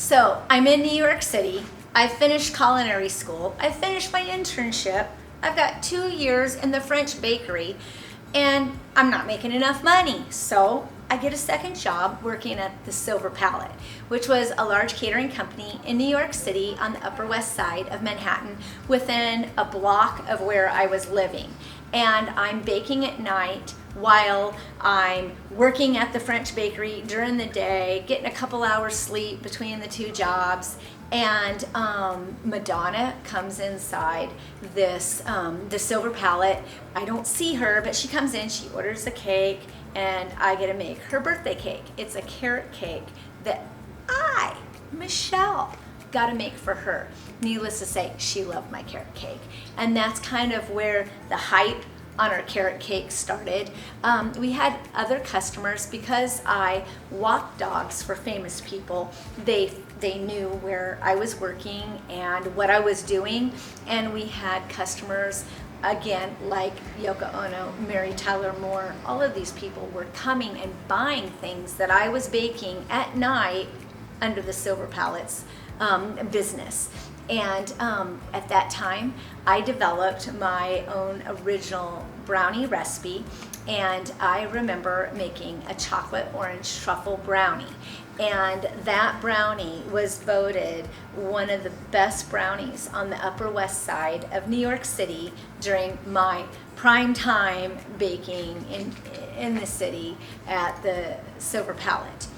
So I'm in New York City. I finished culinary school. I finished my internship. I've got 2 years in the French bakery and I'm not making enough money. So I get a second job working at the Silver Palette, which was a large catering company in New York City on the Upper West Side of Manhattan within a block of where I was living. And I'm baking at night while I'm working at the French bakery during the day, getting a couple hours sleep between the two jobs. And Madonna comes inside this the Silver Palette. I don't see her, but she comes in, she orders a cake, and I get to make her birthday cake. It's a carrot cake that Michelle, got to make for her. Needless to say, she loved my carrot cake. And that's kind of where the hype on our carrot cake started. We had other customers because I walked dogs for famous people. They knew where I was working and what I was doing, and we had customers again like Yoko Ono, Mary Tyler Moore. All of these people were coming and buying things that I was baking at night under the Silver Palette's business. And at that time, I developed my own original brownie recipe, and I remember making a chocolate orange truffle brownie. And that brownie was voted one of the best brownies on the Upper West Side of New York City during my prime time baking in the city at the Silver Palette.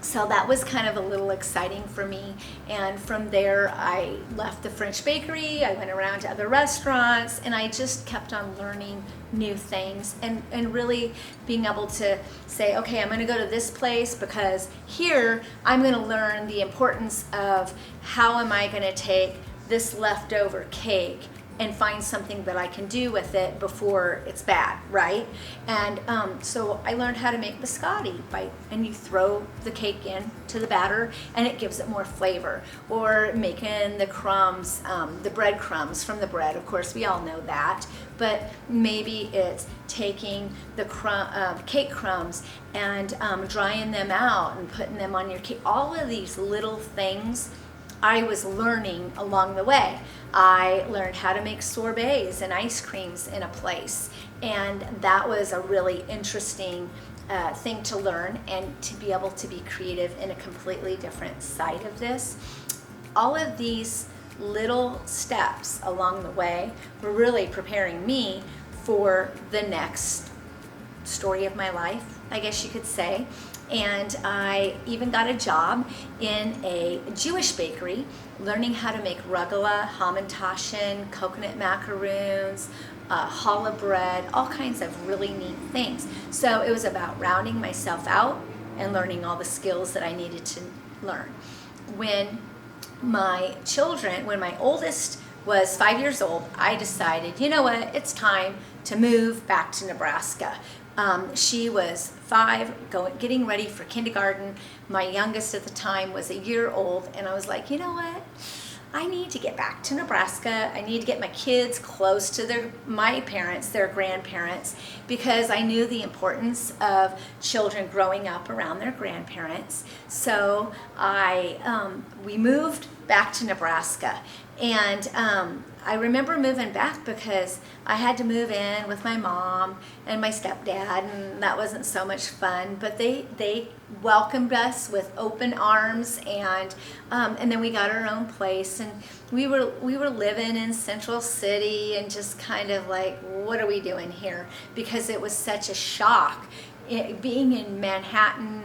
So that was kind of a little exciting for me. And from there, I left the French bakery. I went around to other restaurants, and I just kept on learning new things and really being able to say, okay, I'm going to go to this place because here I'm going to learn the importance of how am I going to take this leftover cake and find something that I can do with it before it's bad, right? And so I learned how to make biscotti and you throw the cake in to the batter and it gives it more flavor. Or making the crumbs, the bread crumbs from the bread, of course we all know that, but maybe it's taking the cake crumbs and drying them out and putting them on your cake. All of these little things I was learning along the way. I learned how to make sorbets and ice creams in a place, and that was a really interesting thing to learn and to be able to be creative in a completely different side of this. All of these little steps along the way were really preparing me for the next story of my life, I guess you could say. And I even got a job in a Jewish bakery, learning how to make rugelach, hamantaschen, coconut macaroons, challah bread, all kinds of really neat things. So it was about rounding myself out and learning all the skills that I needed to learn. When my oldest was 5 years old, I decided, you know what, it's time to move back to Nebraska. She was 5, getting ready for kindergarten. My youngest at the time was a year old, and I was like, you know what? I need to get back to Nebraska. I need to get my kids close to my parents, their grandparents, because I knew the importance of children growing up around their grandparents. So we moved back to Nebraska, and I remember moving back because I had to move in with my mom and my stepdad, and that wasn't so much fun, but they welcomed us with open arms, and then we got our own place, and we were living in Central City and just kind of like, what are we doing here? Because it was such a shock. Being in Manhattan,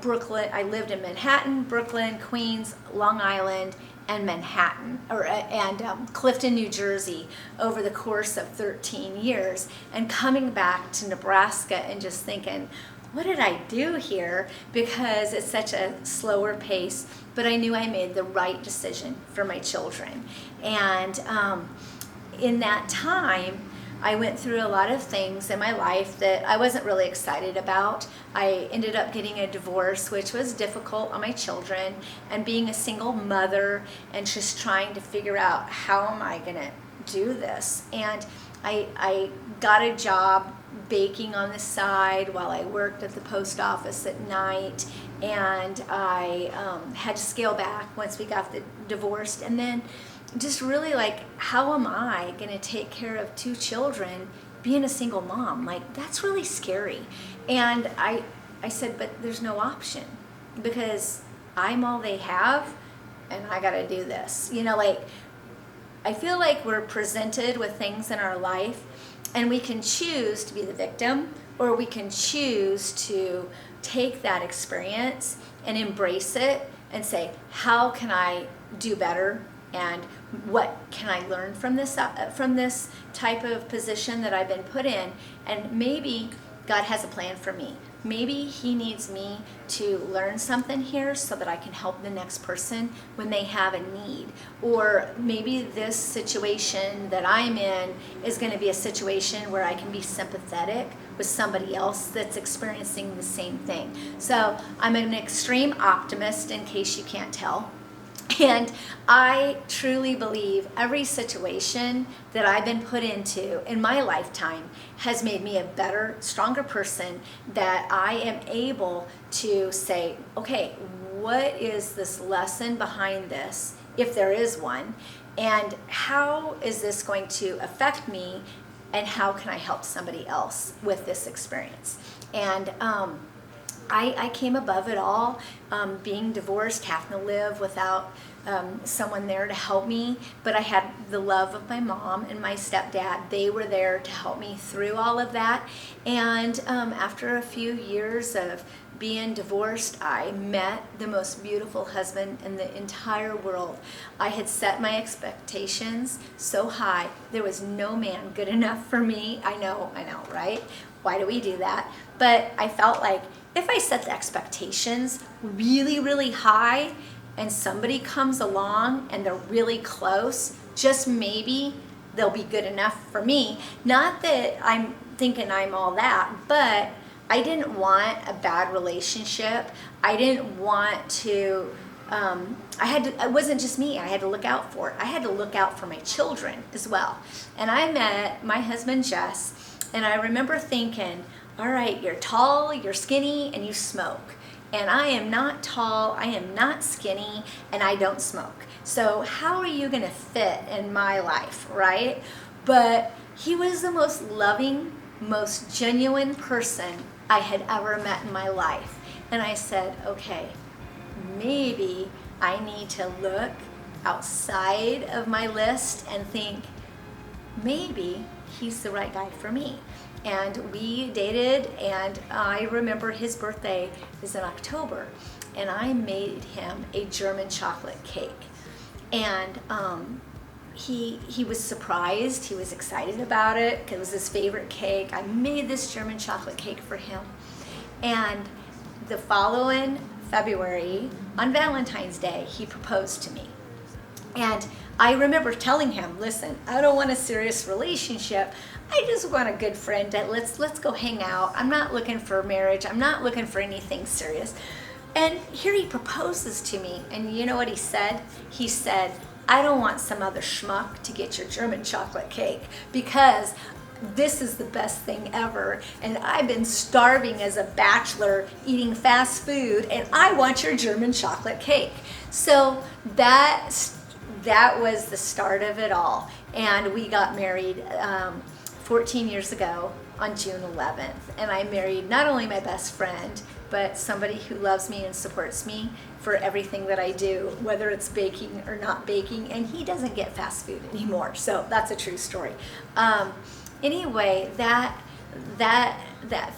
Brooklyn, I lived in Manhattan, Brooklyn, Queens, Long Island, and Manhattan, and Clifton, New Jersey, over the course of 13 years, and coming back to Nebraska and just thinking, what did I do here? Because it's such a slower pace, but I knew I made the right decision for my children. And in that time, I went through a lot of things in my life that I wasn't really excited about. I ended up getting a divorce, which was difficult on my children, and being a single mother and just trying to figure out how am I going to do this. And I got a job baking on the side while I worked at the post office at night, and I had to scale back once we got divorced, and then just really like, how am I going to take care of 2 children being a single mom? Like, that's really scary. And I said, but there's no option, because I'm all they have, and I got to do this. Like, I feel like we're presented with things in our life, and we can choose to be the victim, or we can choose to take that experience and embrace it and say, how can I do better? And what can I learn from this type of position that I've been put in? And maybe God has a plan for me. Maybe He needs me to learn something here so that I can help the next person when they have a need. Or maybe this situation that I'm in is going to be a situation where I can be sympathetic with somebody else that's experiencing the same thing. So I'm an extreme optimist, in case you can't tell. And I truly believe every situation that I've been put into in my lifetime has made me a better, stronger person, that I am able to say, okay, what is this lesson behind this, if there is one, and how is this going to affect me, and how can I help somebody else with this experience? And I came above it all, being divorced, having to live without someone there to help me, but I had the love of my mom and my stepdad. They were there to help me through all of that. And after a few years of being divorced, I met the most beautiful husband in the entire world. I had set my expectations so high. There was no man good enough for me. I know, right? Why do we do that? But I felt like, if I set the expectations really, really high, and somebody comes along and they're really close, just maybe they'll be good enough for me. Not that I'm thinking I'm all that, but I didn't want a bad relationship. I didn't want to, it wasn't just me I had to look out for. I had to look out for my children as well. And I met my husband, Jess, and I remember thinking, all right, you're tall, you're skinny, and you smoke. And I am not tall, I am not skinny, and I don't smoke. So how are you gonna fit in my life, right? But he was the most loving, most genuine person I had ever met in my life. And I said, okay, maybe I need to look outside of my list and think, maybe he's the right guy for me. And we dated, and I remember his birthday is in October, and I made him a German chocolate cake. And he was surprised, he was excited about it, because it was his favorite cake. I made this German chocolate cake for him. And the following February, on Valentine's Day, he proposed to me. And I remember telling him, listen, I don't want a serious relationship. I just want a good friend that let's go hang out. I'm not looking for marriage. I'm not looking for anything serious. And here he proposes to me. And you know what he said? He said, I don't want some other schmuck to get your German chocolate cake, because this is the best thing ever. And I've been starving as a bachelor, eating fast food, and I want your German chocolate cake. So that was the start of it all. And we got married 14 years ago on June 11th. And I married not only my best friend, but somebody who loves me and supports me for everything that I do, whether it's baking or not baking. And he doesn't get fast food anymore. So that's a true story. Anyway, that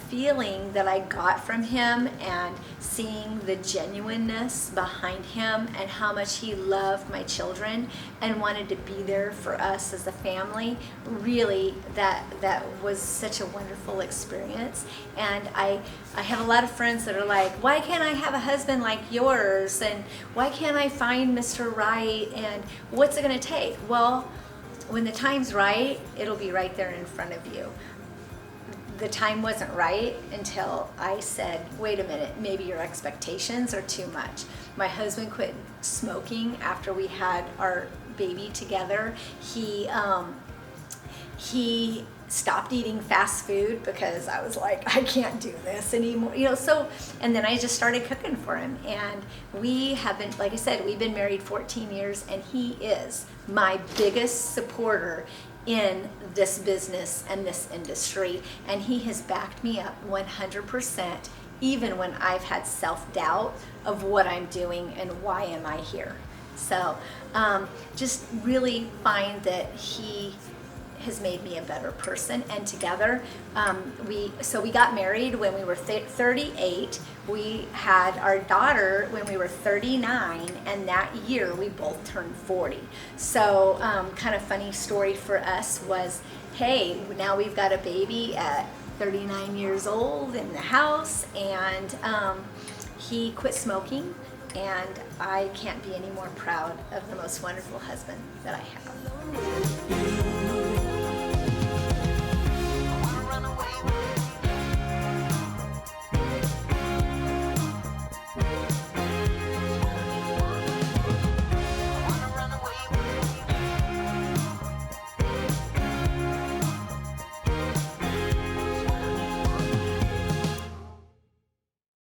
feeling that I got from him, and seeing the genuineness behind him and how much he loved my children and wanted to be there for us as a family, really that was such a wonderful experience. And I have a lot of friends that are like, why can't I have a husband like yours, and why can't I find Mr. Right, and what's it going to take? Well, when the time's right, it'll be right there in front of you. The time wasn't right until I said, wait a minute, maybe your expectations are too much. My husband quit smoking after we had our baby together. He stopped eating fast food because I was like, I can't do this anymore, you know. So, and then I just started cooking for him, and we have been, like I said, we've been married 14 years, and he is my biggest supporter in this business and this industry, and he has backed me up 100%, even when I've had self-doubt of what I'm doing and why am I here. So just really find that he has made me a better person, and together we got married when we were 38. We had our daughter when we were 39, and that year we both turned 40. So kind of funny story for us was, hey, now we've got a baby at 39 years old in the house, and he quit smoking, and I can't be any more proud of the most wonderful husband that I have.